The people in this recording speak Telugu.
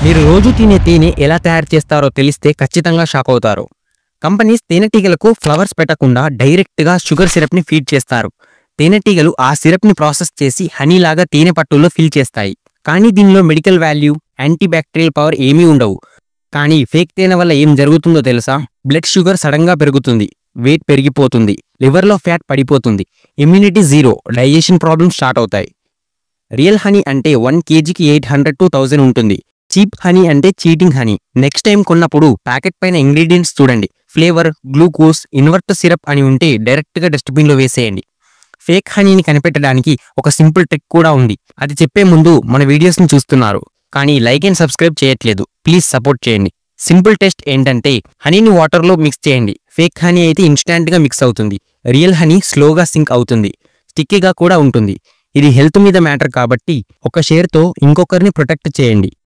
మీరు రోజు తినే తేనె ఎలా తయారు చేస్తారో తెలిస్తే ఖచ్చితంగా షాక్ అవుతారు. కంపెనీస్ తేనెటీగలకు ఫ్లవర్స్ పెట్టకుండా డైరెక్ట్గా షుగర్ సిరప్ని ఫీడ్ చేస్తారు. తేనెటీగలు ఆ సిరప్ని ప్రాసెస్ చేసి హనీలాగా తేనె పట్టుల్లో ఫిల్ చేస్తాయి. కానీ దీనిలో మెడికల్ వాల్యూ, యాంటీబ్యాక్టీరియల్ పవర్ ఏమీ ఉండవు. కానీ ఫేక్ తేనె వల్ల ఏం జరుగుతుందో తెలుసా? బ్లడ్ షుగర్ సడన్గా పెరుగుతుంది, వెయిట్ పెరిగిపోతుంది, లివర్లో ఫ్యాట్ పడిపోతుంది, immunity zero, digestion problems start అవుతాయి. రియల్ హనీ అంటే 1 kgకి 800 to 1000 ఉంటుంది. చీప్ హనీ అంటే చీటింగ్ హనీ. నెక్స్ట్ టైం కొన్నప్పుడు ప్యాకెట్ పైన ఇంగ్రీడియంట్స్ చూడండి. ఫ్లేవర్, గ్లూకోజ్, ఇన్వర్ట్ సిరప్ అని ఉంటే డైరెక్ట్గా డస్ట్బిన్లో వేసేయండి. ఫేక్ హనీని కనిపెట్టడానికి ఒక సింపుల్ ట్రిక్ కూడా ఉంది. అది చెప్పే ముందు మన వీడియోస్ని చూస్తున్నారు కానీ లైక్ అండ్ సబ్స్క్రైబ్ చేయట్లేదు. ప్లీజ్ సపోర్ట్ చేయండి. సింపుల్ టెస్ట్ ఏంటంటే హనీని వాటర్లో మిక్స్ చేయండి. ఫేక్ హనీ అయితే ఇన్స్టాంట్గా మిక్స్ అవుతుంది. రియల్ హనీ స్లోగా సింక్ అవుతుంది, స్టిక్కీగా కూడా ఉంటుంది. ఇది హెల్త్ మీద మ్యాటర్ కాబట్టి ఒక షేర్తో ఇంకొకరిని ప్రొటెక్ట్ చేయండి.